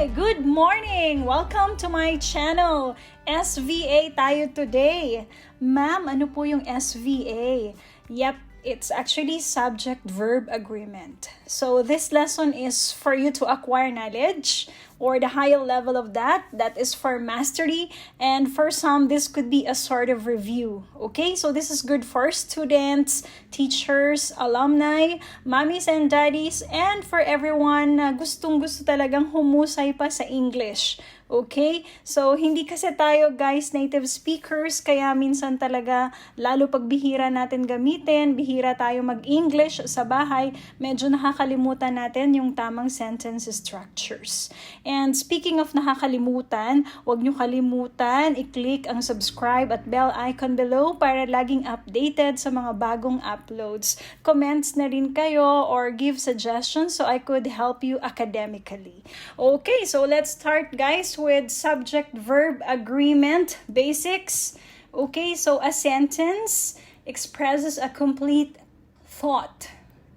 Hi! Good morning! Welcome to my channel. SVA tayo today. Ma'am, ano po yung SVA? Yep, it's actually Subject-Verb Agreement. So this lesson is for you to acquire knowledge or the higher level of that. That is for mastery. And for some, this could be a sort of review. Okay, so this is good for students, teachers, alumni, mommies and daddies, and for everyone na gustong-gusto talagang humusay pa sa English. Okay? So, hindi kasi tayo guys native speakers, kaya minsan talaga, lalo pag bihira natin gamitin, bihira tayo mag-English sa bahay, medyo nakakalimutan natin yung tamang sentence structures. And speaking of nakakalimutan, huwag nyo kalimutan i-click ang subscribe at bell icon below para laging updated sa mga bagong uploads. Comments na rin kayo or give suggestions so I could help you academically. Okay, so let's start guys with subject-verb agreement basics. Okay, so a sentence expresses a complete thought.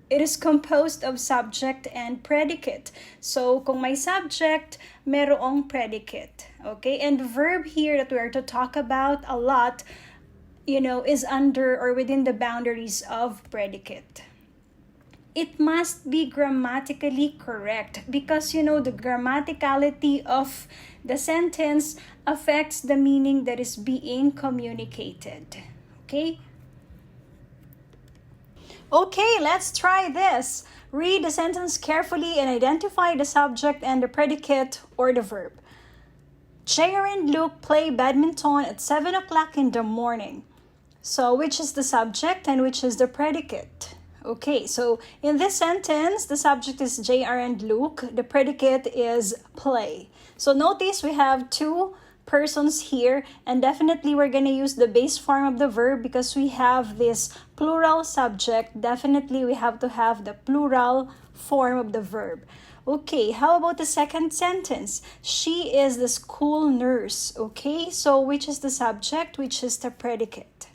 It is composed of subject and predicate. So, kung may subject, merong predicate. Okay, and verb here that we are to talk about a lot, is under or within the boundaries of predicate. It must be grammatically correct because, the grammaticality of the sentence affects the meaning that is being communicated. Okay? Okay, let's try this. Read the sentence carefully and identify the subject and the predicate or the verb. Jair and Luke play badminton at 7 o'clock in the morning. So, which is the subject and which is the predicate? Okay, so in this sentence, the subject is JR and Luke. The predicate is play. So notice we have two persons here, and definitely we're going to use the base form of the verb because we have this plural subject. Definitely we have to have the plural form of the verb. Okay, how about the second sentence? She is the school nurse. Okay, so which is the subject, which is the predicate?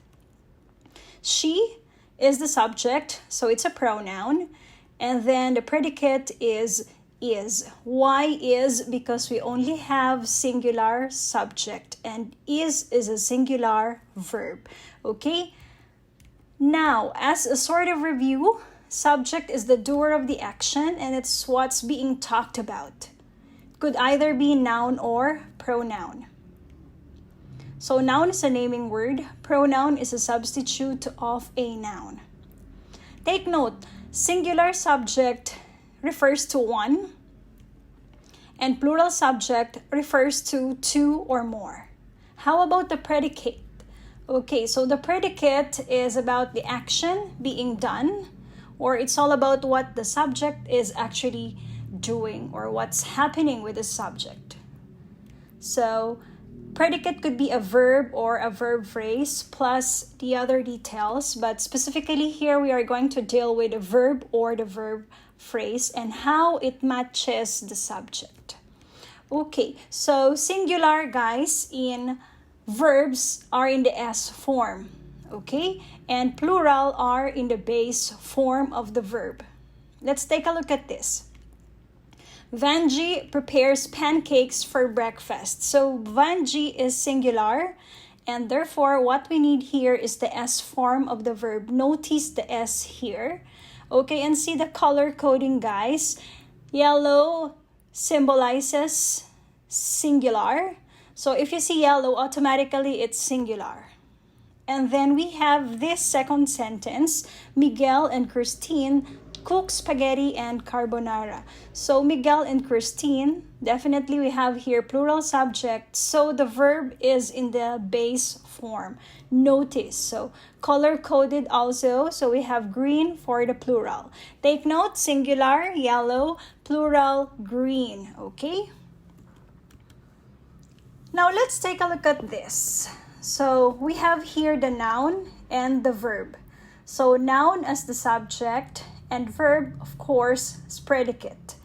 She is the subject, so it's a pronoun, and then the predicate is. Why is? Because we only have singular subject, and is a singular verb. Okay? Now, as a sort of review, subject is the doer of the action, and it's what's being talked about. It could either be noun or pronoun. So noun is a naming word. Pronoun is a substitute of a noun. Take note, singular subject refers to one, and plural subject refers to two or more. How about the predicate? Okay, so the predicate is about the action being done, or it's all about what the subject is actually doing or what's happening with the subject. So, predicate could be a verb or a verb phrase plus the other details, but specifically here we are going to deal with a verb or the verb phrase and how it matches the subject. Okay, so singular guys in verbs are in the S form, okay? And plural are in the base form of the verb. Let's take a look at this. Vanji prepares pancakes for breakfast. So Vanji is singular, and therefore what we need here is the S form of the verb. Notice the S here. Okay, and see the color coding guys. Yellow symbolizes singular. So if you see yellow, automatically it's singular. And then we have this second sentence, Miguel and Christine cook spaghetti and carbonara. So Miguel and Christine, definitely we have here plural subject. So the verb is in the base form. Notice, so color-coded also. So we have green for the plural. Take note, singular, yellow, plural, green. Okay? Now let's take a look at this. So we have here the noun and the verb. So noun as the subject, and verb, of course, is predicate.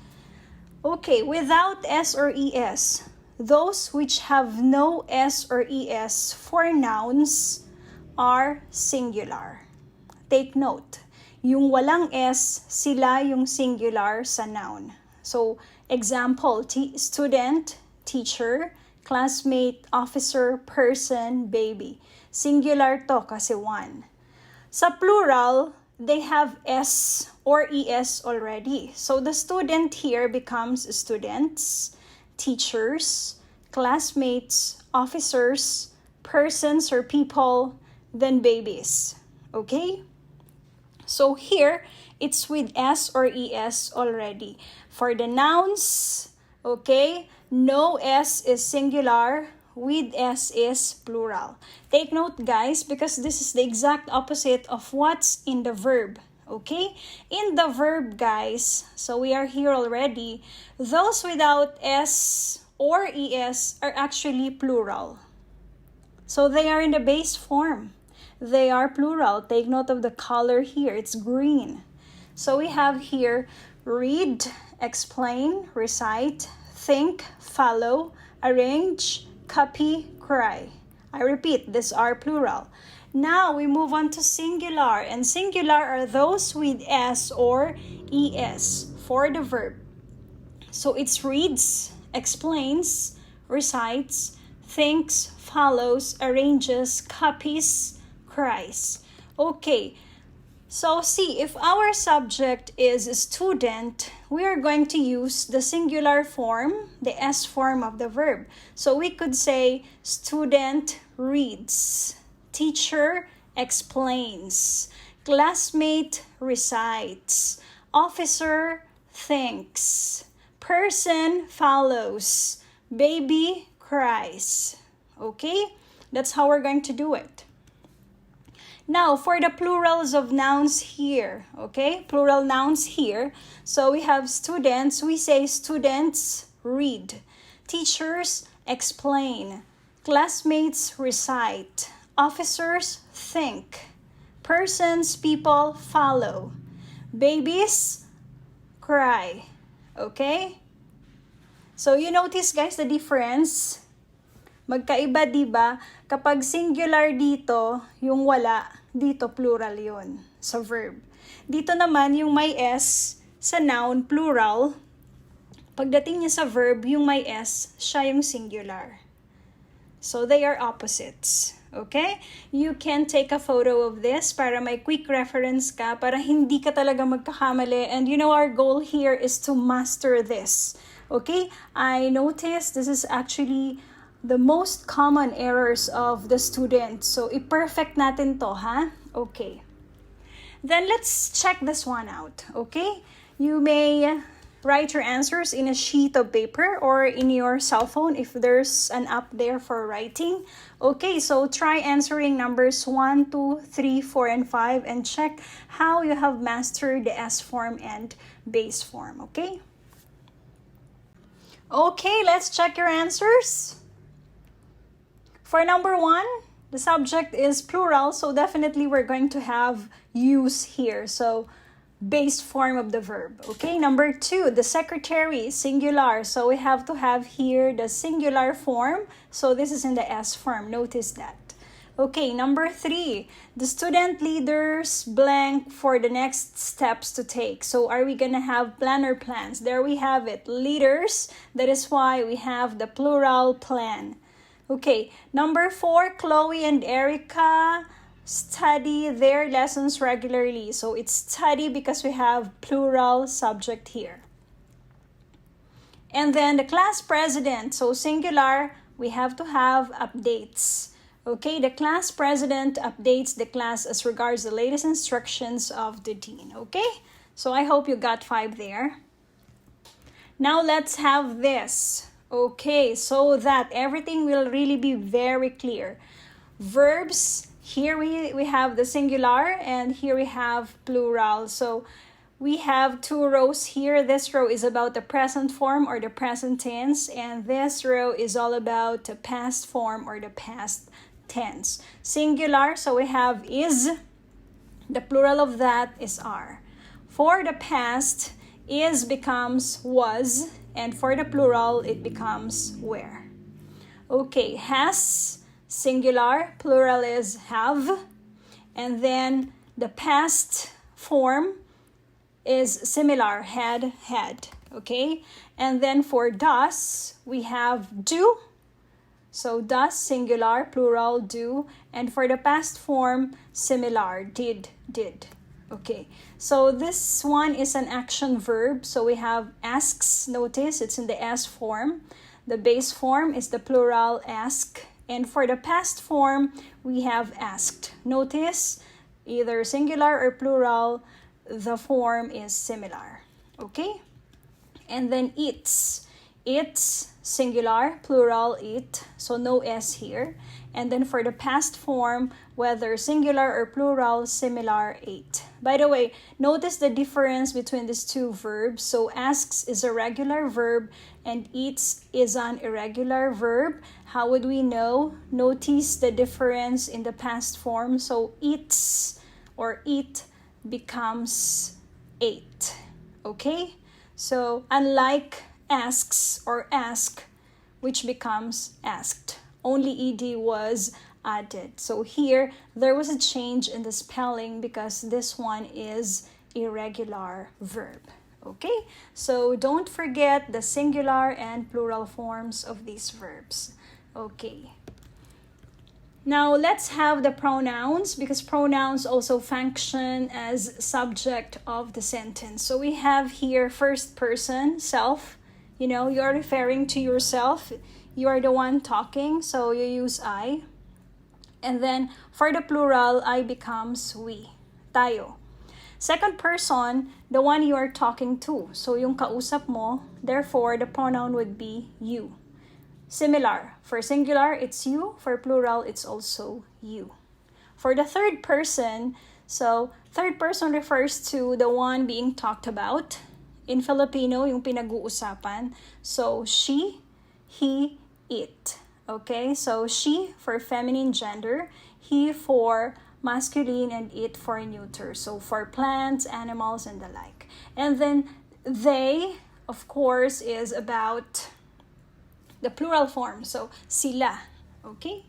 Okay, without S or ES, those which have no S or ES for nouns are singular. Take note, yung walang S, sila yung singular sa noun. So, example, student, teacher, classmate, officer, person, baby. Singular to kasi one. Sa plural, they have S or ES already. So, the student here becomes students, teachers, classmates, officers, persons or people, then babies. Okay? So here, it's with S or ES already. For the nouns, okay, no S is singular, with S is plural. Take note, guys, because this is the exact opposite of what's in the verb. Okay? In the verb, guys, so we are here already, those without S or ES are actually plural. So they are in the base form. They are plural. Take note of the color here. It's green. So we have here read, explain, recite, think, follow, arrange, copy, cry. I repeat, these are plural. Now we move on to singular. And singular are those with S or ES for the verb. So it's reads, explains, recites, thinks, follows, arranges, copies, cries. Okay, so see, if our subject is student, we are going to use the singular form, the S form of the verb. So we could say student reads, teacher explains, classmate recites, officer thinks, person follows, baby cries. Okay? That's how we're going to do it. Now, for the plurals of nouns here, okay? Plural nouns here. So we have students. We say students read. Teachers explain. Classmates recite. Officers think. Persons, people follow. Babies cry. Okay? So you notice, guys, the difference? Magkaiba, di ba? Kapag singular dito, yung wala, dito plural yun sa verb. Dito naman, yung may S sa noun, plural. Pagdating niya sa verb, yung may S, siya yung singular. So, they are opposites. Okay? You can take a photo of this para may quick reference ka, para hindi ka talaga magkakamali. And you know, our goal here is to master this. Okay? I noticed this is actually the most common errors of the students. So, i-perfect natin to, ha? Okay. Then, let's check this one out, okay? You may write your answers in a sheet of paper or in your cell phone if there's an app there for writing. Okay, so try answering numbers 1, 2, 3, 4, and 5 and check how you have mastered the S form and base form, okay? Okay, let's check your answers. For number 1, the subject is plural, so definitely we're going to have use here. So, base form of the verb. Okay, number 2, the secretary, singular. So, we have to have here the singular form. So, this is in the S form. Notice that. Okay, number 3, the student leaders blank for the next steps to take. So, are we gonna have plan or plans? There we have it, leaders. That is why we have the plural plan. Okay, number 4, Chloe and Erica study their lessons regularly. So it's study because we have plural subject here. And then the class president, so singular, we have to have updates. Okay, the class president updates the class as regards the latest instructions of the dean. Okay, so I hope you got 5 there. Now let's have this. Okay, so that everything will really be very clear. Verbs, here we have the singular and here we have plural. So we have 2 rows here. This row is about the present form or the present tense, and this row is all about the past form or the past tense. Singular, so we have is, the plural of that is are. For the past, is becomes was, and for the plural, it becomes were. Okay, has, singular, plural is have, and then the past form is similar, had. okay? And then for does, we have do. So does, singular, plural, do. And for the past form, similar, did. Okay, so this one is an action verb. So we have asks, notice it's in the S form. The base form is the plural ask. And for the past form, we have asked. Notice either singular or plural, the form is similar. Okay? And then eats. It's singular, plural, eat. So no S here. And then for the past form, whether singular or plural, similar, ate. By the way, notice the difference between these two verbs. So asks is a regular verb and eats is an irregular verb. How would we know? Notice the difference in the past form. So eats or eat becomes ate. Okay? So unlike asks or ask, which becomes asked. Only ed was added. So here, there was a change in the spelling because this one is irregular verb. Okay? So don't forget the singular and plural forms of these verbs. Okay. Now let's have the pronouns because pronouns also function as subject of the sentence. So we have here first person, self. You know, you're referring to yourself. You are the one talking, so you use I. And then for the plural, I becomes we, tayo. Second person, the one you are talking to. So yung kausap mo, therefore the pronoun would be you. Similar, for singular, it's you. For plural, it's also you. For the third person, so third person refers to the one being talked about. In Filipino, yung pinag-uusapan. So she, he, it. Okay, so she for feminine gender, he for masculine, and it for neuter. So for plants, animals, and the like. And then they, of course, is about the plural form. So sila. Okay?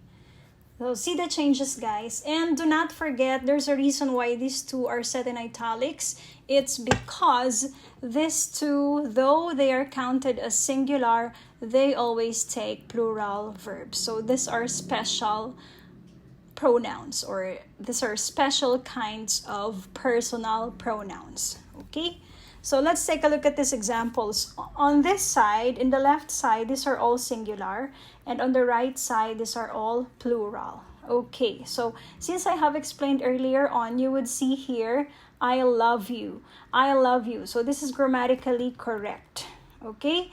So see the changes, guys. And do not forget, there's a reason why these two are set in italics. It's because these two, though they are counted as singular, they always take plural verbs. So these are special pronouns, or these are special kinds of personal pronouns. Okay? So let's take a look at these examples. On this side, in the left side, these are all singular. And on the right side, these are all plural. Okay, so since I have explained earlier on, you would see here, I love you. I love you. So this is grammatically correct. Okay?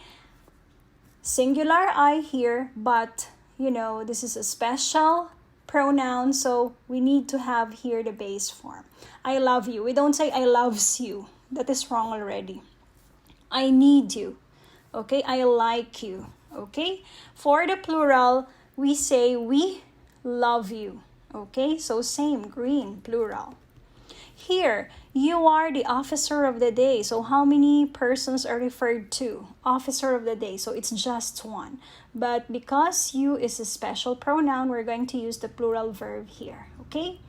Singular I here, but, you know, this is a special pronoun, so we need to have here the base form. I love you. We don't say I loves you. That is wrong already. I need you. Okay? I like you. Okay? For the plural, we say we love you. Okay? So same, green, plural. Here, you are the officer of the day. So how many persons are referred to? Officer of the day. So it's just one. But because you is a special pronoun, we're going to use the plural verb here. Okay?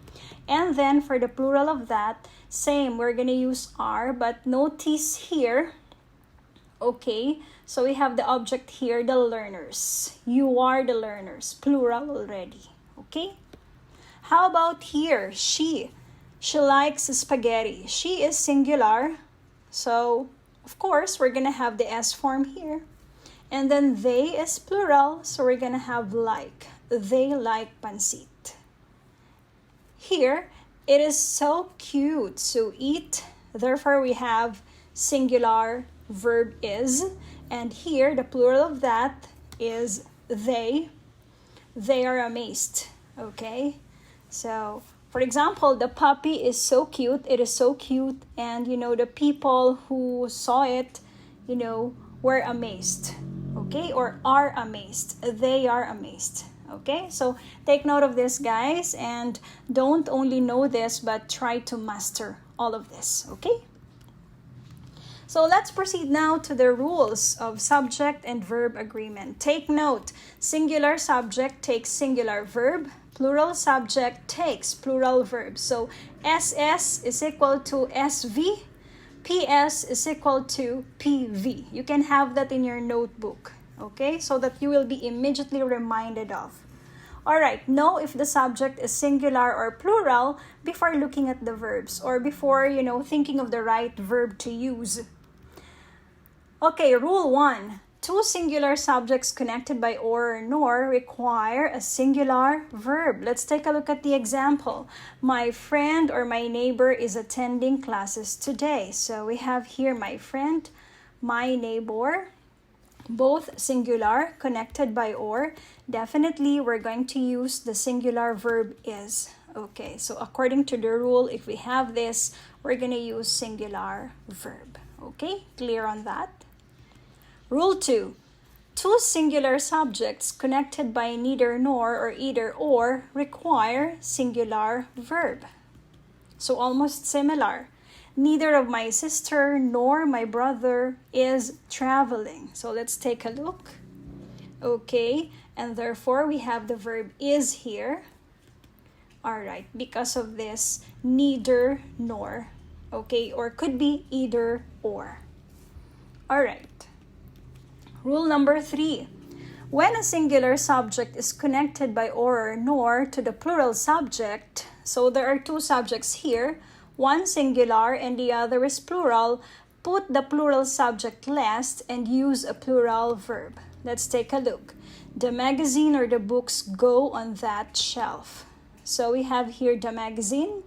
And then for the plural of that, same, we're going to use are. But notice here, okay, so we have the object here, the learners. You are the learners, plural already. Okay? How about here, she? She likes spaghetti. She is singular. So, of course, we're going to have the S form here. And then they is plural. So, we're going to have like. They like pancit. Here, it is so cute. So, eat. Therefore, we have singular verb is. And here, the plural of that is they. They are amazed. Okay? So, for example, the puppy is so cute. It is so cute. And, you know, the people who saw it, you know, were amazed. Okay? Or are amazed. They are amazed. Okay? So, take note of this, guys. And don't only know this, but try to master all of this. Okay? So, let's proceed now to the rules of subject and verb agreement. Take note. Singular subject takes singular verb. Plural subject takes plural verb. So, SS is equal to SV PS is equal to PV. You can have that in your notebook, okay? So that you will be immediately reminded of. Alright, know if the subject is singular or plural before looking at the verbs or before, thinking of the right verb to use. Okay, rule 1. Two singular subjects connected by or nor require a singular verb. Let's take a look at the example. My friend or my neighbor is attending classes today. So we have here my friend, my neighbor, both singular, connected by or. Definitely, we're going to use the singular verb is. Okay, so according to the rule, if we have this, we're going to use singular verb. Okay, clear on that? Rule 2. Two singular subjects connected by neither nor or either or require singular verb. So almost similar. Neither of my sister nor my brother is traveling. So let's take a look. Okay, and therefore we have the verb is here. Alright, because of this, neither nor. Okay, or could be either or. Alright. Rule number 3. When a singular subject is connected by or nor to the plural subject, so there are two subjects here, one singular and the other is plural, put the plural subject last and use a plural verb. Let's take a look. The magazine or the books go on that shelf. So we have here the magazine,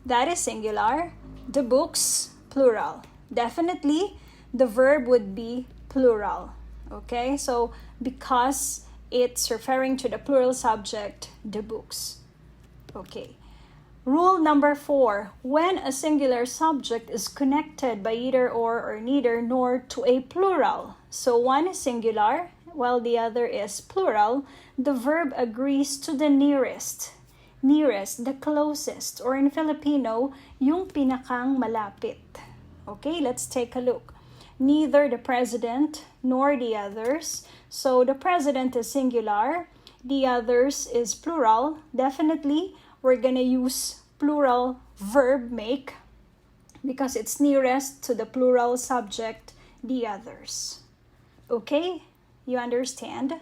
that is singular, the books, plural. Definitely, the verb would be plural. Okay, so because it's referring to the plural subject, the books. Okay. Rule number 4. When a singular subject is connected by either or neither nor to a plural, so one is singular while the other is plural, the verb agrees to the nearest. Nearest, the closest, or in Filipino, yung pinakang malapit. Okay, let's take a look. Neither the president nor the others. So the president is singular, the others is plural. Definitely, we're gonna use plural verb make because it's nearest to the plural subject, the others. Okay, you understand?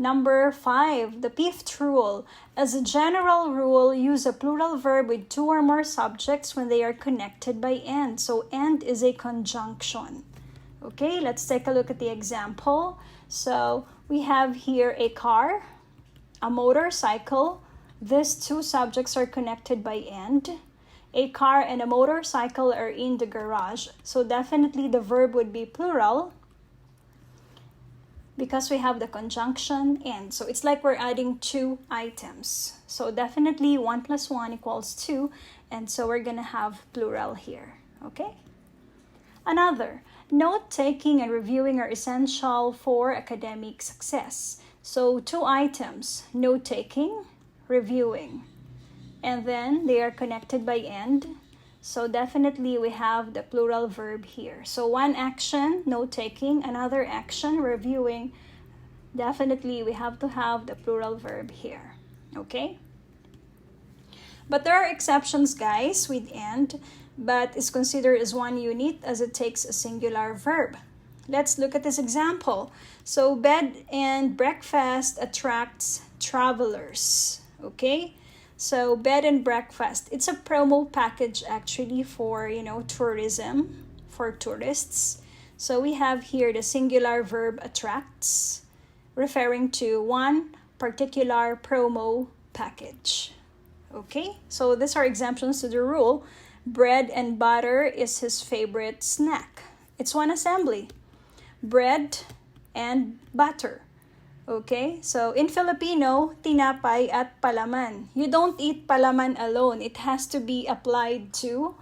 Number 5, the 5th rule. As a general rule, use a plural verb with two or more subjects when they are connected by and. So and is a conjunction. Okay, let's take a look at the example. So we have here a car, a motorcycle. These two subjects are connected by and. A car and a motorcycle are in the garage. So definitely the verb would be plural, because we have the conjunction and. So it's like we're adding two items. So definitely 1 plus 1 equals 2. And so we're going to have plural here. Okay? Another. Note-taking and reviewing are essential for academic success. So 2 items. Note-taking, reviewing. And then they are connected by and. So definitely we have the plural verb here. So one action, note-taking, another action, reviewing. Definitely we have to have the plural verb here. Okay? But there are exceptions, guys, with and, but is considered as one unit as it takes a singular verb. Let's look at this example. So bed and breakfast attracts travelers. Okay? So bed and breakfast, it's a promo package actually for, tourism, for tourists. So we have here the singular verb attracts, referring to one particular promo package. Okay, so these are exemptions to the rule. Bread and butter is his favorite snack. It's one assembly. Bread and butter. Okay, so in Filipino, tinapay at palaman. You don't eat palaman alone. It has to be applied to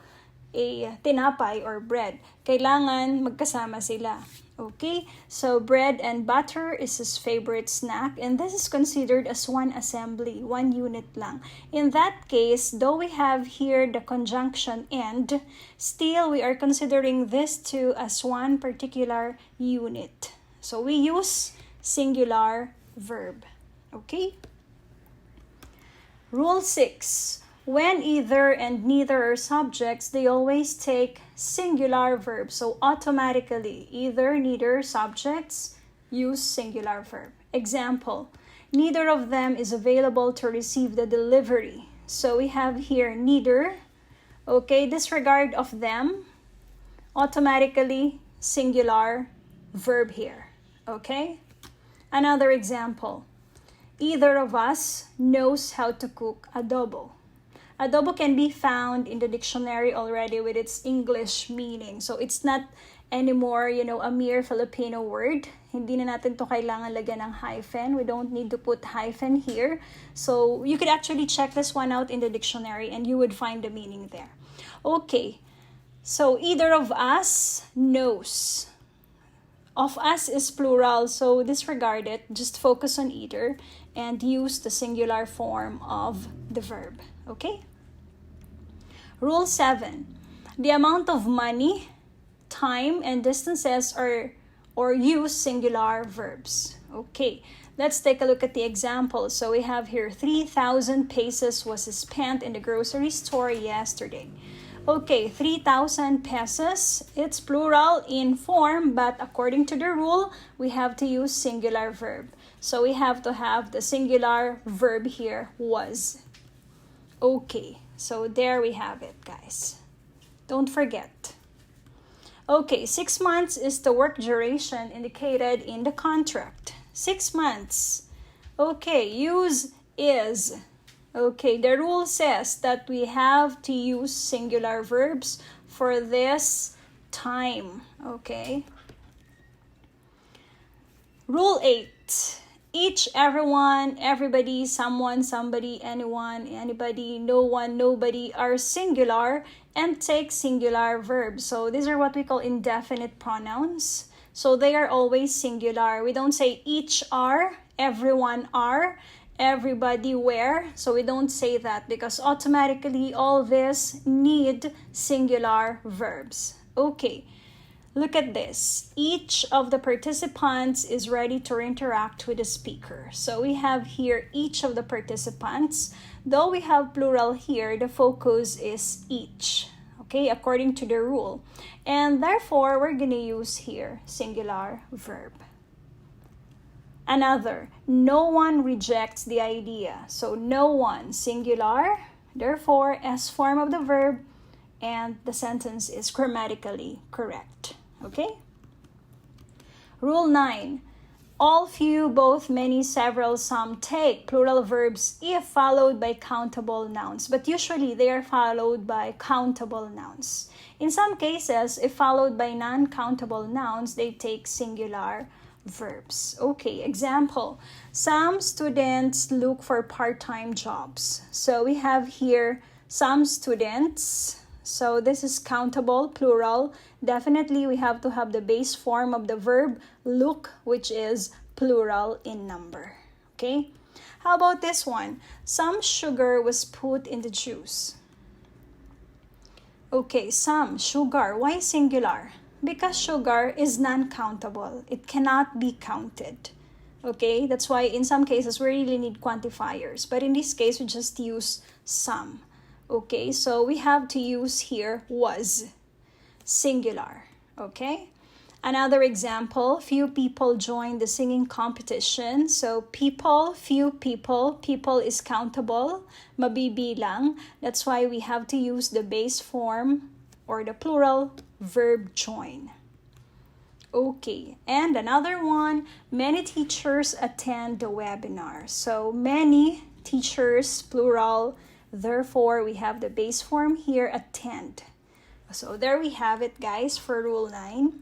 a tinapay or bread. Kailangan magkasama sila. Okay, so bread and butter is his favorite snack, and this is considered as one assembly, one unit lang. In that case, though we have here the conjunction and, still we are considering this two as one particular unit. So we use singular verb. Okay? Rule 6. when either and neither are subjects, they always take singular verbs. So automatically, either, neither subjects use singular verb. Example, neither of them is available to receive the delivery. So we have here neither. Okay, disregard of them, automatically singular verb here. Okay? Another example, either of us knows how to cook adobo. Adobo can be found in the dictionary already with its English meaning. So it's not anymore, a mere Filipino word. Hindi na natin to kailangan lagyan ng hyphen. We don't need to put hyphen here. So you could actually check this one out in the dictionary and you would find the meaning there. Okay, so either of us knows. Of us is plural, so disregard it. Just focus on either and use the singular form of the verb. Okay? Rule 7. The amount of money, time, and distances or use singular verbs. Okay, let's take a look at the example. So we have here 3,000 pesos was spent in the grocery store yesterday. Okay, 3,000 pesos, it's plural in form, but according to the rule, we have to use singular verb. So we have to have the singular verb here, was. Okay, so there we have it, guys. Don't forget. Okay, 6 months is the work duration indicated in the contract. 6 months. Okay, use is. Okay, the rule says that we have to use singular verbs for this time. Okay. Rule 8. Each, everyone, everybody, someone, somebody, anyone, anybody, no one, nobody are singular and take singular verbs. So these are what we call indefinite pronouns. So they are always singular. We don't say each are, everyone are, everybody were. So we don't say that because automatically all this need singular verbs. Okay. Look at this. Each of the participants is ready to interact with the speaker. So we have here each of the participants. Though we have plural here, the focus is each. Okay, according to the rule. And therefore, we're going to use here singular verb. Another, no one rejects the idea. So no one, singular. Therefore, S form of the verb and the sentence is grammatically correct. Okay? Rule 9. All, few, both, many, several, some take plural verbs if followed by countable nouns. But usually they are followed by countable nouns. In some cases, if followed by non-countable nouns, they take singular verbs. Okay, example. Some students look for part-time jobs. So we have here some students. So this is countable, plural. Definitely we have to have the base form of the verb look, which is plural in number. Okay? How about this one? Some sugar was put in the juice. Okay, some sugar. Why singular? Because sugar is non-countable. It cannot be counted. Okay? That's why in some cases we really need quantifiers. But in this case, we just use some. Okay, so we have to use here was, singular. Okay? Another example, few people joined the singing competition. So people, few people, people is countable, mabibilang. That's why we have to use the base form or the plural verb join. Okay, and another one, many teachers attend the webinar. So many teachers, plural. Therefore, we have the base form here, attend. So there we have it, guys, for Rule 9.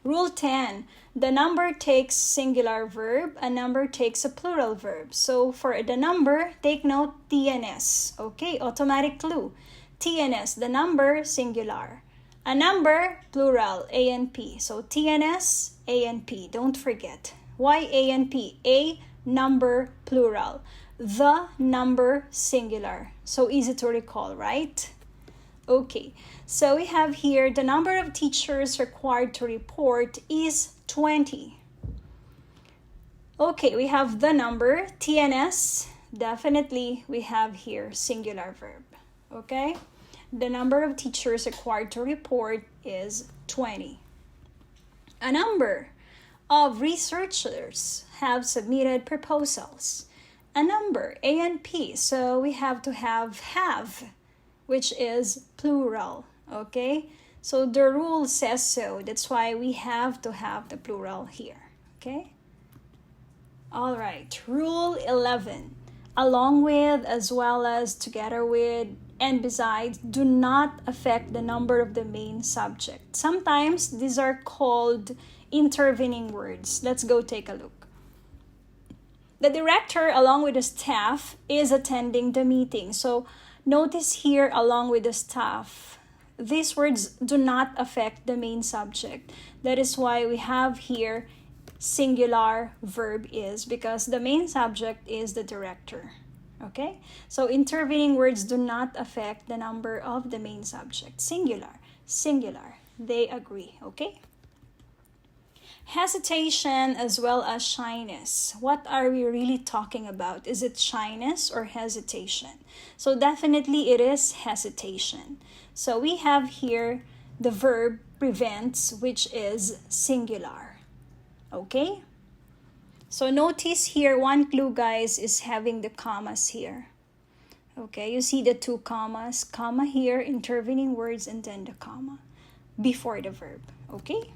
Rule 10, the number takes singular verb, a number takes a plural verb. So for the number, take note TNS. Okay, automatic clue. TNS, the number, singular. A number, plural, ANP. So TNS, ANP, don't forget. Why ANP? A, number, plural. The number, singular. So easy to recall, right? Okay, so we have here the number of teachers required to report is 20. Okay, we have the number, TNS, definitely we have here singular verb. Okay? The number of teachers required to report is 20. A number of researchers have submitted proposals. A number, A and P, so we have to have, which is plural. Okay? So the rule says so. That's why we have to have the plural here. Okay? All right. Rule 11. Along with, as well as, together with, and besides do not affect the number of the main subject. Sometimes these are called intervening words. Let's go take a look. The director, along with the staff, is attending the meeting. So notice here, along with the staff, these words do not affect the main subject. That is why we have here singular verb is, because the main subject is the director. Okay? So intervening words do not affect the number of the main subject. Singular, singular. They agree. Okay? Hesitation as well as shyness. What are we really talking about? Is it shyness or hesitation? So definitely it is hesitation. So we have here the verb prevents, which is singular. Okay? So notice here, one clue, guys, is having the commas here. Okay, you see the two commas, comma here, intervening words, and then the comma before the verb. Okay?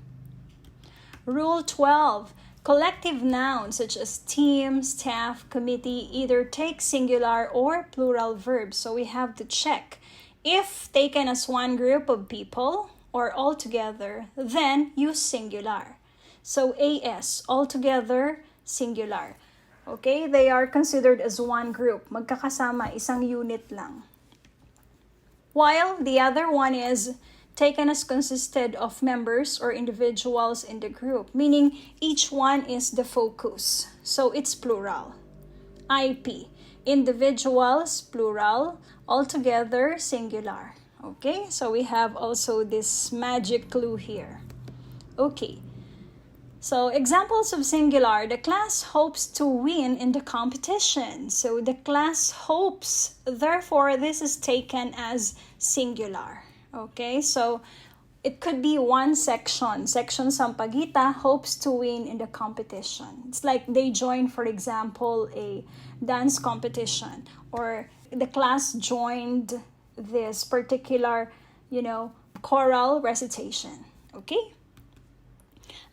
Rule 12. Collective nouns such as team, staff, committee either take singular or plural verbs. So we have to check. If taken as one group of people or all together, then use singular. So AS, all together, singular. Okay? They are considered as one group. Magkakasama, isang unit lang. While the other one is taken as consisted of members or individuals in the group, meaning each one is the focus. So it's plural. IP, individuals, plural, altogether, singular. Okay, so we have also this magic clue here. Okay, so examples of singular, the class hopes to win in the competition. So the class hopes, therefore this is taken as singular. Okay, so it could be one section. Section Sampaguita hopes to win in the competition. It's like they join, for example, a dance competition, or the class joined this particular, choral recitation. Okay?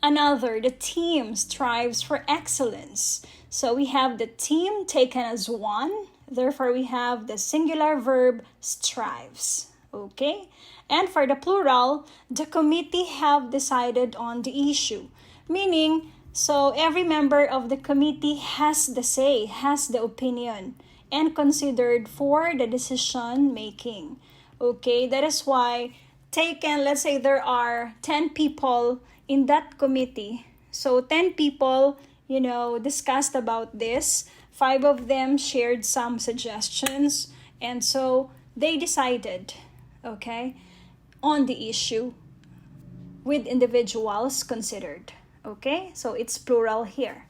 Another, the team strives for excellence. So we have the team taken as one. Therefore, we have the singular verb strives. Okay? And for the plural, the committee have decided on the issue. Meaning, so every member of the committee has the say, has the opinion, and considered for the decision making. Okay? That is why taken, let's say there are 10 people in that committee. So 10 people, discussed about this. 5 of them shared some suggestions. And so they decided, okay, on the issue with individuals considered. Okay, so it's plural here.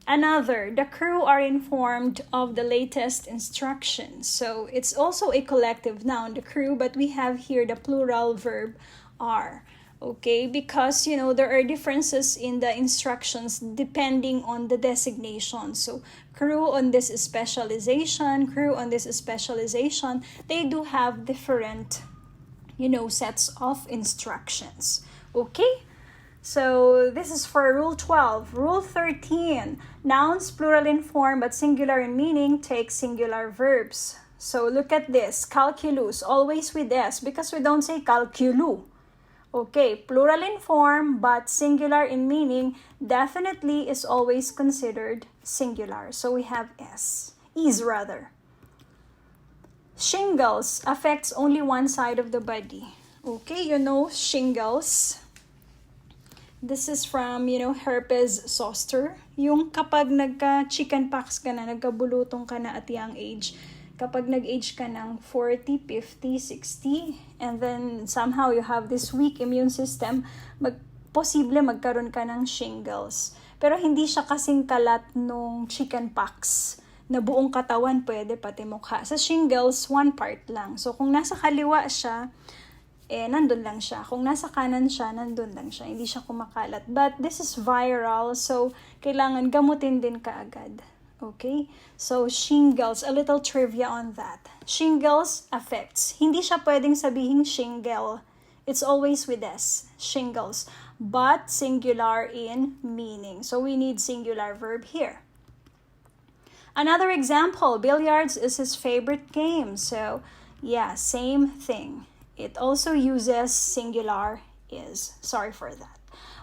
Another, the crew are informed of the latest instructions. So it's also a collective noun, the crew, but we have here the plural verb are. Okay, because there are differences in the instructions depending on the designation. So crew on this specialization, crew on this specialization, they do have different sets of instructions. Okay, so this is for rule 12. Rule 13, nouns plural in form but singular in meaning take singular verbs. So look at this, calculus, always with S, because we don't say calculu. Okay, plural in form but singular in meaning definitely is always considered singular. So we have is rather. Shingles affects only one side of the body. Okay, shingles. This is from, herpes zoster. Yung kapag nagka-chickenpox ka na, nagkabulutong ka na at young age, kapag nag-age ka ng 40, 50, 60, and then somehow you have this weak immune system, posible magkaroon ka ng shingles. Pero hindi siya kasing kalat nung chickenpox. na buong katawan, pwede pati mukha. Sa shingles, one part lang. So, kung nasa kaliwa siya, nandun lang siya. Kung nasa kanan siya, nandun lang siya. Hindi siya kumakalat. But this is viral, so kailangan gamutin din kaagad. Okay? So, shingles, a little trivia on that. Shingles affects. Hindi siya pwedeng sabihin shingle. It's always with S, shingles. But singular in meaning. So, we need singular verb here. Another example, billiards is his favorite game. So, yeah, same thing. It also uses singular is. Sorry for that.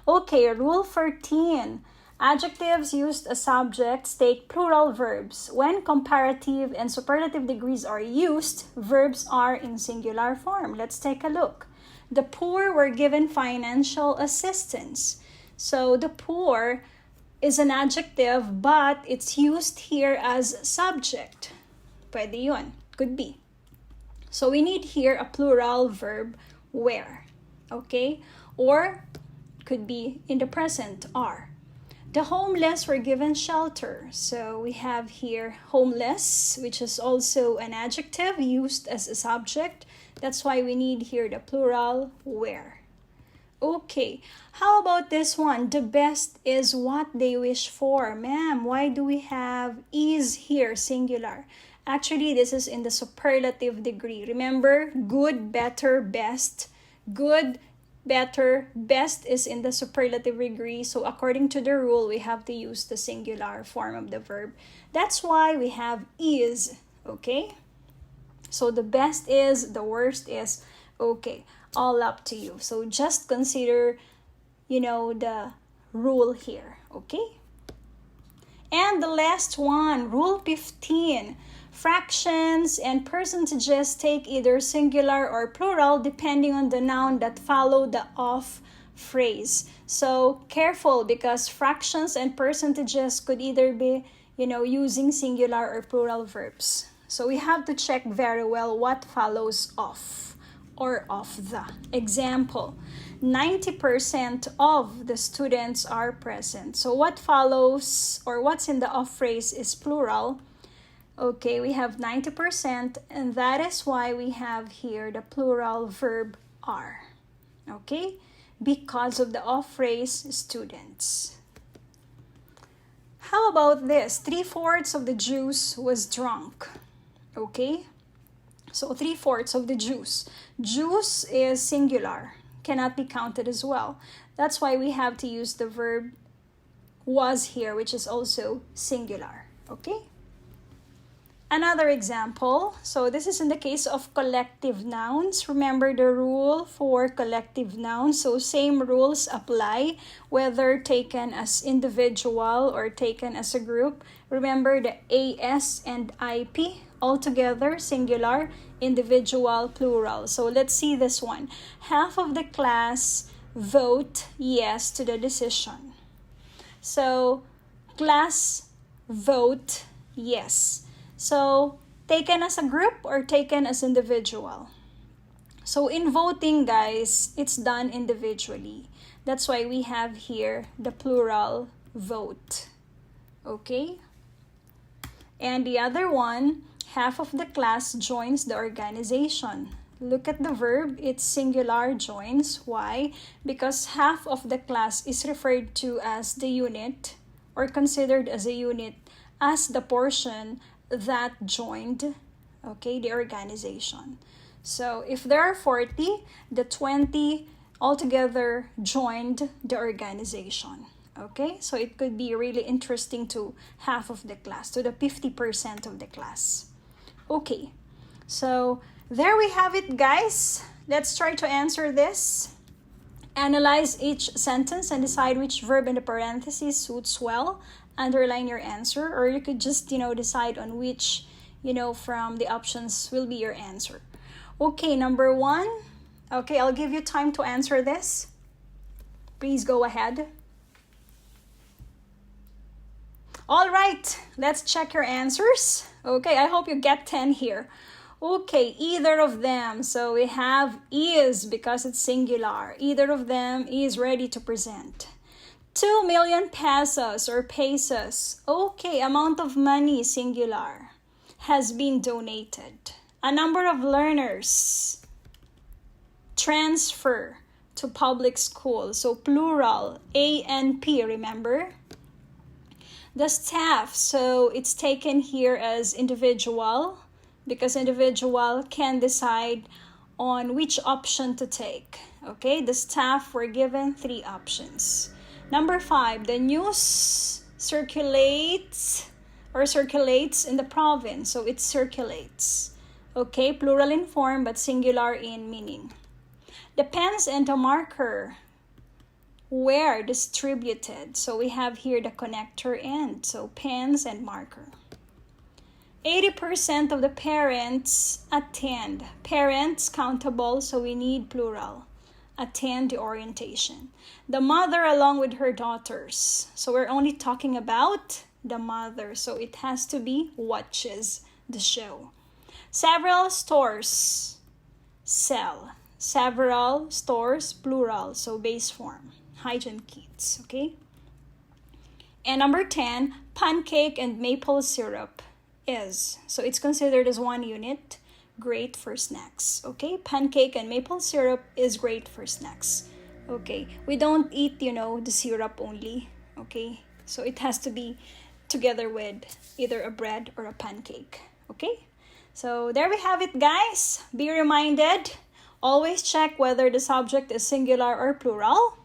Okay, rule 13. Adjectives used as subjects take plural verbs. When comparative and superlative degrees are used, verbs are in singular form. Let's take a look. The poor were given financial assistance. So the poor is an adjective, but it's used here as subject. Pwede yun. Could be. So we need here a plural verb, were. Okay? Or could be in the present, are. The homeless were given shelter. So we have here homeless, which is also an adjective used as a subject. That's why we need here the plural, were. Okay, how about this one? The best is what they wish for. Ma'am, why do we have is here, singular? Actually, this is in the superlative degree. Remember, good, better, best. Good, better, best is in the superlative degree. So according to the rule, we have to use the singular form of the verb. That's why we have is, okay? So the best is, the worst is, okay, all up to you. So just consider, the rule here, okay? And the last one, rule 15. Fractions and percentages take either singular or plural depending on the noun that follow the of phrase. So careful, because fractions and percentages could either be, using singular or plural verbs. So we have to check very well what follows of or of the. Example, 90% of the students are present. So what follows or what's in the of phrase is plural. Okay, we have 90%, and that is why we have here the plural verb are. Okay, because of the of phrase students. How about this? 3/4 of the juice was drunk. Okay, so 3/4 of the juice. Juice is singular, cannot be counted as well. That's why we have to use the verb was here, which is also singular. Okay. Another example, so this is in the case of collective nouns. Remember the rule for collective nouns. So same rules apply whether taken as individual or taken as a group. Remember the AS and IP, altogether singular, individual, plural. So let's see this one. Half of the class vote yes to the decision. So class vote yes. So, taken as a group or taken as individual? So, in voting, guys, it's done individually. That's why we have here the plural vote. Okay? And the other one, half of the class joins the organization. Look at the verb, it's singular joins. Why? Because half of the class is referred to as the unit or considered as a unit as the portion that joined, okay, the organization. So if there are 40, the 20 altogether joined the organization. Okay, so it could be really interesting to half of the class, to the 50% of the class. Okay, so there we have it, guys. Let's try to answer this. Analyze each sentence and decide which verb in the parentheses suits well. Underline your answer, or you could just, decide on which, from the options will be your answer. Okay, number 1. Okay, I'll give you time to answer this. Please go ahead. All right, let's check your answers. Okay, I hope you get 10 here. Okay, either of them. So we have is because it's singular. Either of them is ready to present. 2 million pesos or pesos. Okay, amount of money, singular, has been donated. A number of learners transfer to public school. So plural, A and P, remember? The staff, so it's taken here as individual because individual can decide on which option to take. Okay, the staff were given 3 options. Number 5, the news circulates in the province. So it circulates. Okay, plural in form but singular in meaning. The pens and the marker were distributed. So we have here the connector end. So pens and marker. 80% of the parents attend. Parents countable, so we need plural. Attend the orientation. The mother along with her daughters. So we're only talking about the mother. So it has to be watches the show. Several stores sell. Several stores, plural, so base form. Hygiene kits, okay? And number 10, pancake and maple syrup is. So it's considered as one unit. Great for snacks, okay? Pancake and maple syrup is great for snacks, okay? We don't eat, the syrup only, okay? So it has to be together with either a bread or a pancake, okay? So there we have it, guys. Be reminded, always check whether the subject is singular or plural.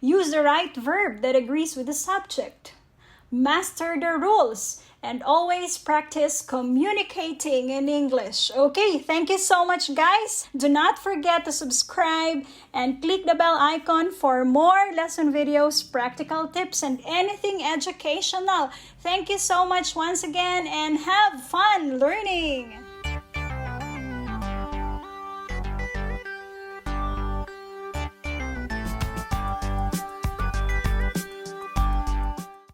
Use the right verb that agrees with the subject. Master the rules. And always practice communicating in English. Okay, thank you so much, guys. Do not forget to subscribe and click the bell icon for more lesson videos, practical tips, and anything educational. Thank you so much once again and have fun learning.